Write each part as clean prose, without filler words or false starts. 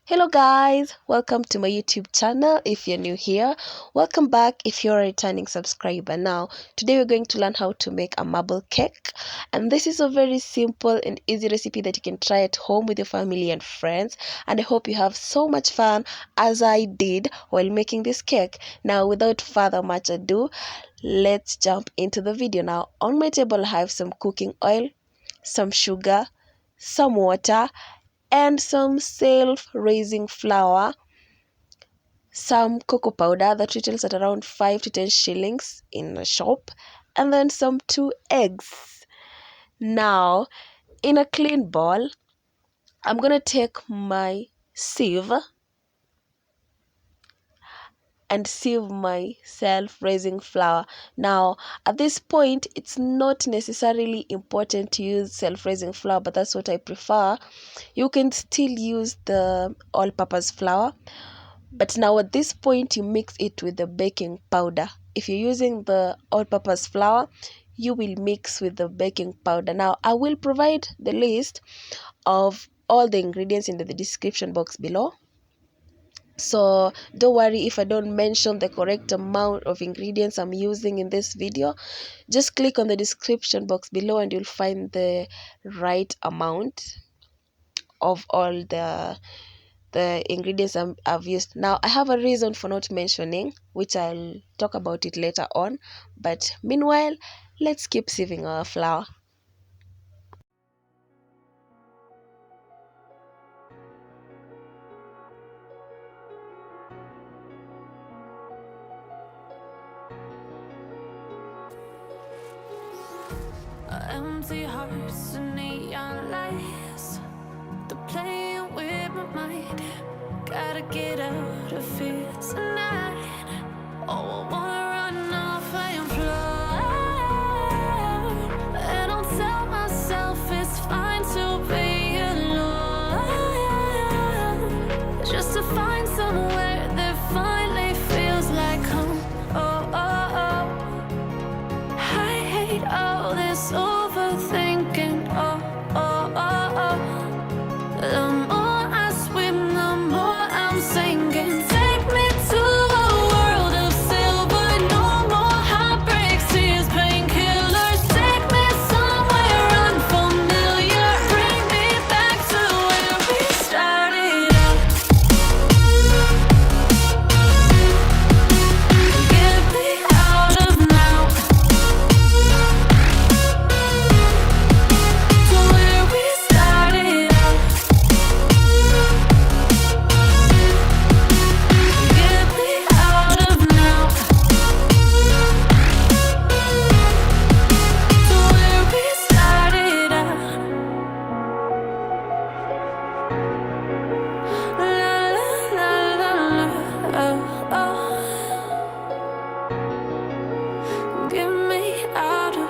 Hello guys, welcome to my YouTube channel. If you're new here, welcome back if you're a returning subscriber. Now, today we're going to learn how to make a marble cake, and this is a very simple and easy recipe that you can try at home with your family and friends, and I hope you have so much fun as I did while making this cake. Now, without further much ado, let's jump into the video. Now, on my table I have some cooking oil, some sugar, some water, and some self-raising flour, some cocoa powder that retails at around 5 to 10 shillings in a shop, and then some 2 eggs. Now, in a clean bowl, I'm gonna take my sieve and sieve my self-raising flour. Now, at this point, it's not necessarily important to use self-raising flour, but that's what I prefer. You can still use the all-purpose flour. But now at this point, you mix it with the baking powder. If you're using the all-purpose flour, you will mix with the baking powder. Now, I will provide the list of all the ingredients in the description box below. So don't worry if I don't mention the correct amount of ingredients I'm using in this video. Just click on the description box below and you'll find the right amount of all the ingredients I've used. Now, I have a reason for not mentioning, which I'll talk about it later on. But meanwhile, let's keep sieving our flour. Empty hearts and neon lights, they're playing with my mind. Gotta get out of here tonight. Oh, I wanna run off and fly, and I'll tell myself it's fine to be alone, just to find somewhere that finally feels like home. Oh, oh, oh. I hate all this overthinking. Oh, oh, oh, oh. The more I swim, the more I'm sinking. Take me to a world of silver. No more heartbreaks, tears, painkillers. Take me somewhere unfamiliar. Bring me back to where we started out. Get me out of now, to where we started out. Get me out of now, to where we started out. La la la la la, oh, oh. Get me out of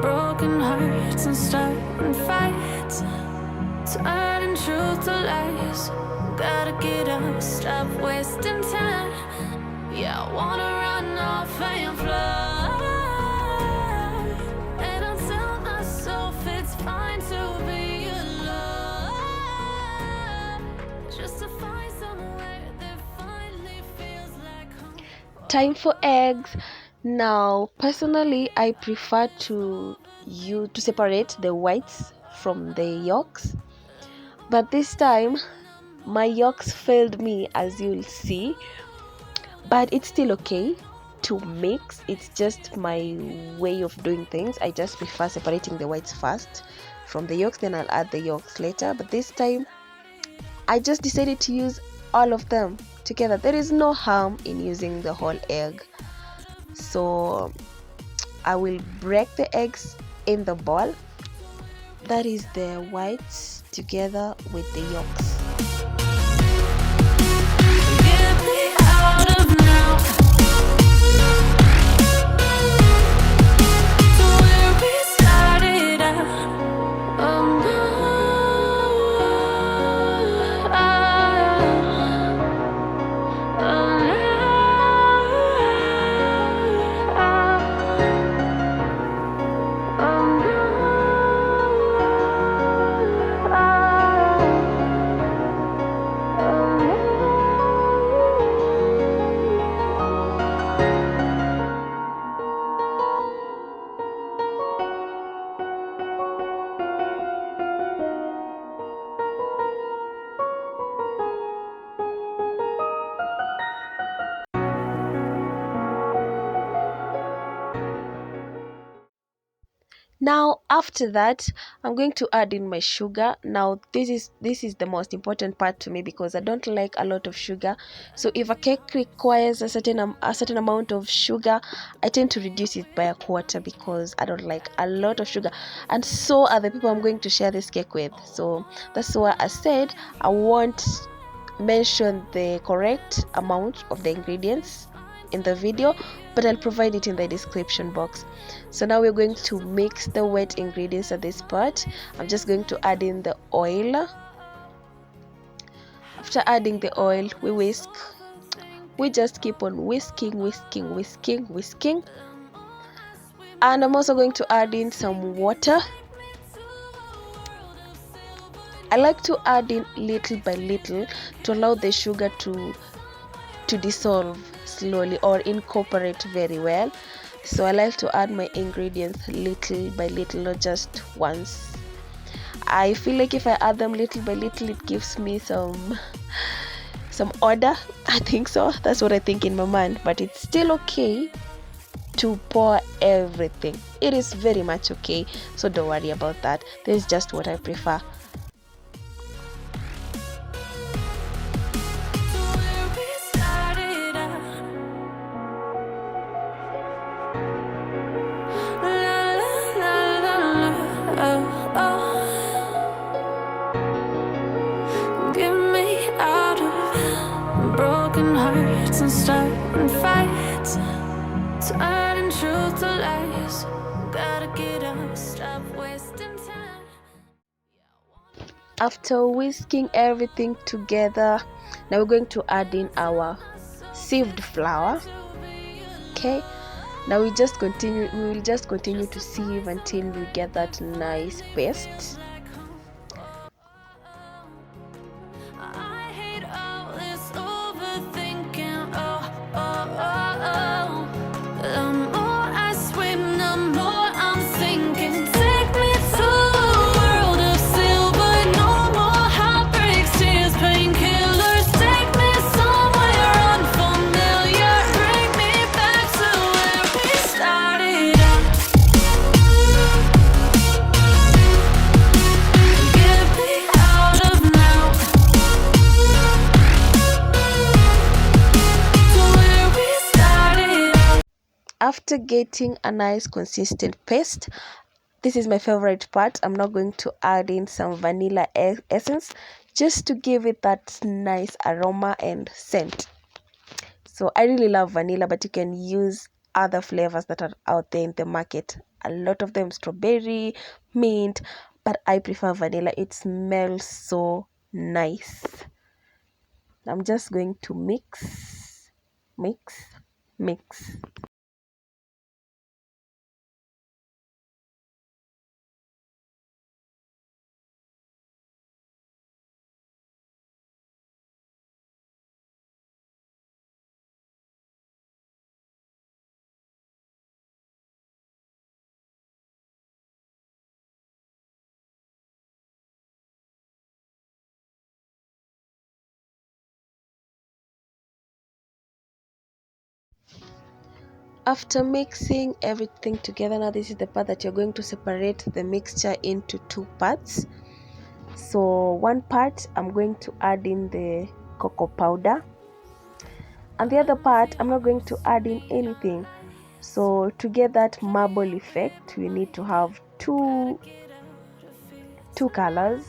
broken hearts and starting fights, turning truth to lies. Gotta get up, stop wasting time. Yeah, I wanna run off and fly, and I'll tell myself it's fine to be alone, just to find somewhere that finally feels like home. Time for eggs. Now, personally, I prefer to separate the whites from the yolks. But this time, my yolks failed me, as you'll see. But it's still okay to mix. It's just my way of doing things. I just prefer separating the whites first from the yolks, then I'll add the yolks later. But this time, I just decided to use all of them together. There is no harm in using the whole egg. So I will break the eggs in the bowl. That is the whites together with the yolks. Get me out of now, to where we started out. Oh no, oh no, oh no. Now after that, I'm going to add in my sugar. Now this is the most important part to me because I don't like a lot of sugar. So if a cake requires a certain amount of sugar, I tend to reduce it by a quarter because I don't like a lot of sugar, and so are the people I'm going to share this cake with. So that's why I said I won't mention the correct amount of the ingredients in the video, but I'll provide it in the description box. So now we're going to mix the wet ingredients at this part. I'm just going to add in the oil. After adding the oil, we whisk. We just keep on whisking. And I'm also going to add in some water. I like to add in little by little to allow the sugar to dissolve slowly or incorporate very well. So I like to add my ingredients little by little, not just once. I feel like if I add them little by little, it gives me some order. I think so. That's what I think in my mind. But it's still okay to pour everything. It is very much okay. So don't worry about that. This is just what I prefer. And starting fights, turning truth to lies. Gotta get up, stop wasting time. After whisking everything together, now we're going to add in our sieved flour. Okay, now we will just continue to sieve until we get that nice paste. After getting a nice consistent paste, this is my favorite part. I'm now going to add in some vanilla essence just to give it that nice aroma and scent. So I really love vanilla, but you can use other flavors that are out there in the market. A lot of them strawberry, mint, but I prefer vanilla. It smells so nice. I'm just going to mix. After mixing everything together, now this is the part that you're going to separate the mixture into two parts. So one part I'm going to add in the cocoa powder, and the other part I'm not going to add in anything. So to get that marble effect, we need to have two colors.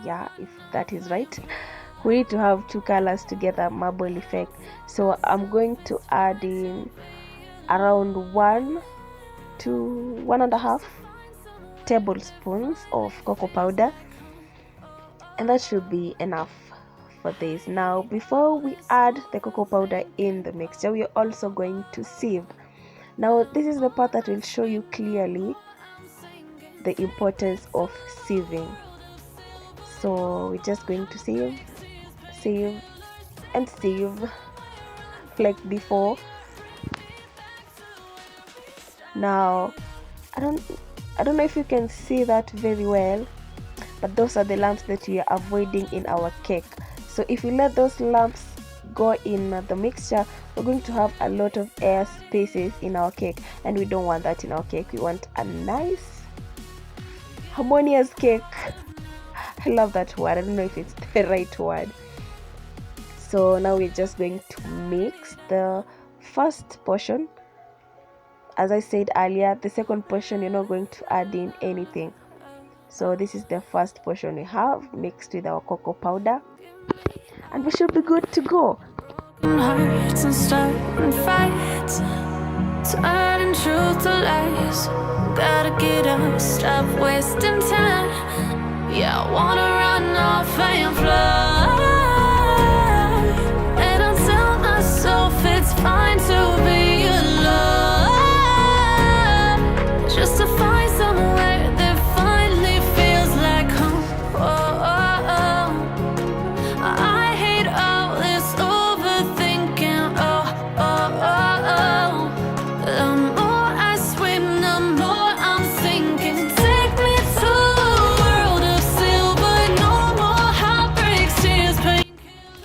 Yeah, if that is right, we need to have two colors to get that marble effect. So I'm going to add in around 1 to 1.5 tablespoons of cocoa powder, and that should be enough for this. Now before we add the cocoa powder in the mixture, we are also going to sieve. Now this is the part that will show you clearly the importance of sieving. So we're just going to sieve like before. Now I don't know if you can see that very well, but those are the lumps that we are avoiding in our cake. So if you let those lumps go in the mixture, we're going to have a lot of air spaces in our cake, and we don't want that in our cake. We want a nice harmonious cake. I love that word. I don't know if it's the right word. So now we're just going to mix the first portion. As I said earlier, the second portion you're not going to add in anything. So this is the first portion we have mixed with our cocoa powder, and we should be good to go. Hearts and starting fights, turning truth to lies. Gotta get up, stop wasting time. Yeah, I wanna run off and fly. And I'll tell myself it's fine to be alone, just to find somewhere that finally feels like home. Oh, oh, oh. I hate all this overthinking. Oh, oh, oh, oh. The more I swim, the more I'm sinking. Take me to a world of silver, no more heartbreaks, tears, pain.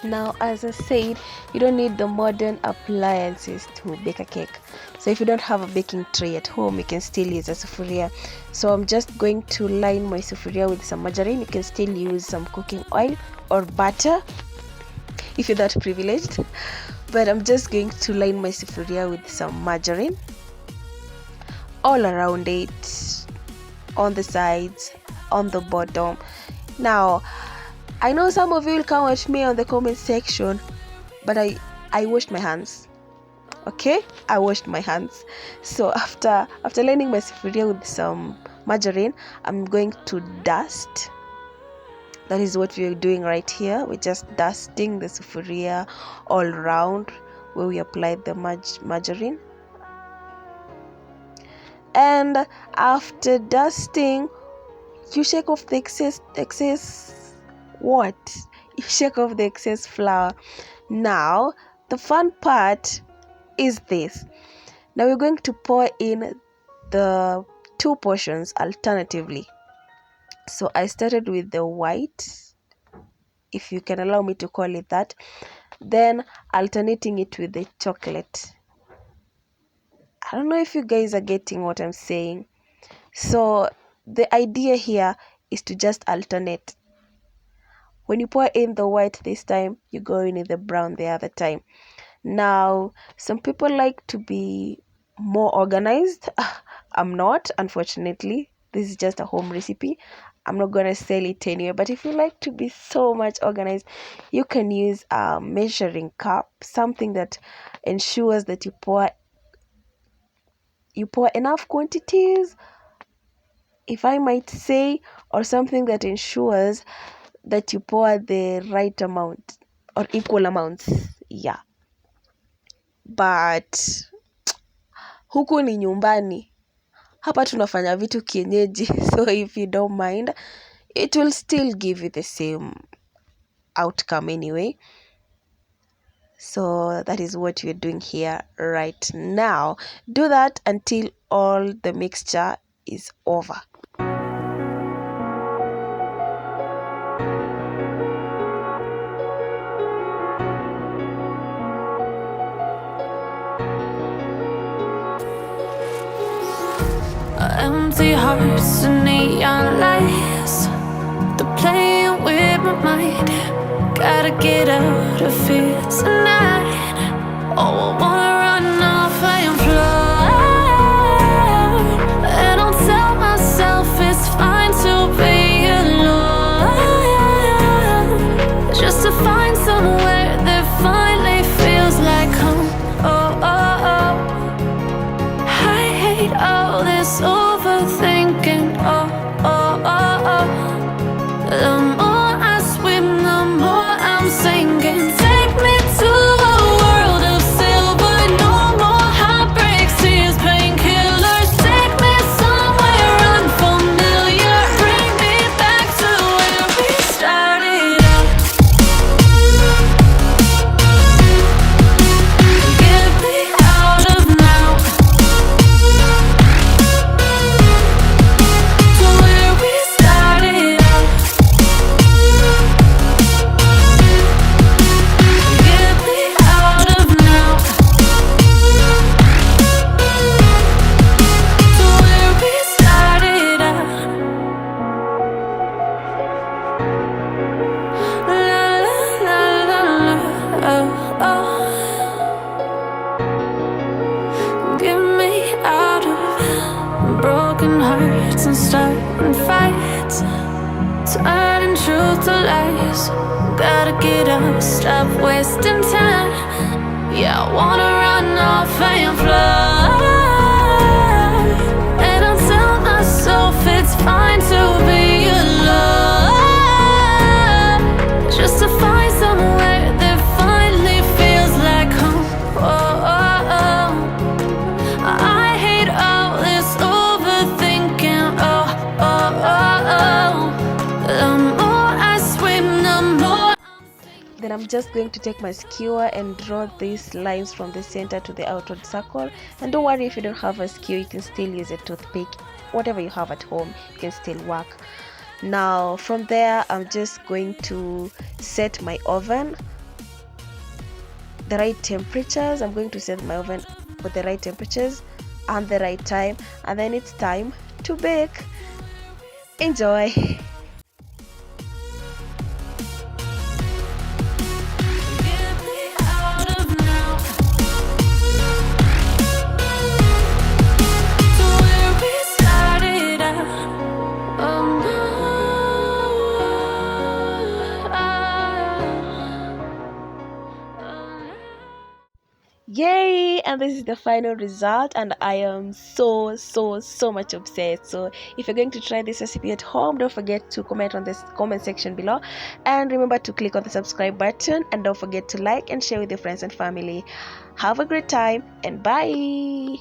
Now, as I said, you don't need the modern appliances to bake a cake. So if you don't have a baking tray at home, you can still use a sufuria. So I'm just going to line my sufuria with some margarine. You can still use some cooking oil or butter if you're that privileged, but I'm just going to line my sufuria with some margarine all around it, on the sides, on the bottom. Now, I know some of you will come at me on the comment section, but I washed my hands. Okay, I washed my hands. So after lining my sufuria with some margarine, I'm going to dust. That is what we're doing right here. We're just dusting the sufuria all around where we applied the margarine. And after dusting, you shake off the excess what? You shake off the excess flour. Now, the fun part is this. Now we're going to pour in the two portions alternatively. So I started with the white, if you can allow me to call it that, then alternating it with the chocolate. I don't know if you guys are getting what I'm saying. So the idea here is to just alternate. When you pour in the white this time, you go in with the brown the other time. Now, some people like to be more organized. I'm not, unfortunately. This is just a home recipe. I'm not going to sell it anyway. But if you like to be so much organized, you can use a measuring cup, something that ensures that you pour enough quantities, if I might say, or something that ensures that you pour the right amount or equal amounts. Yeah. But huku ni nyumbani. Hapa tunafanya vitu kienyeji. So if you don't mind, it will still give you the same outcome anyway. So that is what we're doing here right now. Do that until all the mixture is over. Empty hearts and neon lights, they're playing with my mind. Gotta get out of here tonight. Oh, I wanna run off and fly. And I'll tell myself it's fine to be alone, just to find somewhere that finally feels like home. Oh, oh, oh. I hate all this overthinking. Oh, oh, oh, oh. The more I swim, the more I'm sinking. Take me to a world of silver, boys. Gotta get up, stop wasting time. Yeah, I wanna run off and fly. And I'll tell myself it's fine to be alone, just to find somewhere that finally feels like home. Oh, oh, oh. I hate all this overthinking. Oh, oh, oh, oh. The more I swim, the more. Then I'm just going to take my skewer and draw these lines from the center to the outward circle. And don't worry if you don't have a skewer, you can still use a toothpick. Whatever you have at home, you can still work. Now from there, I'm just going to set my oven the right temperatures. I'm going to set my oven with the right temperatures and the right time, and then it's time to bake. Enjoy. Yay! And this is the final result, and I am so much obsessed. So if you're going to try this recipe at home, don't forget to comment on this comment section below, and remember to click on the subscribe button, and don't forget to like and share with your friends and family. Have a great time, and bye.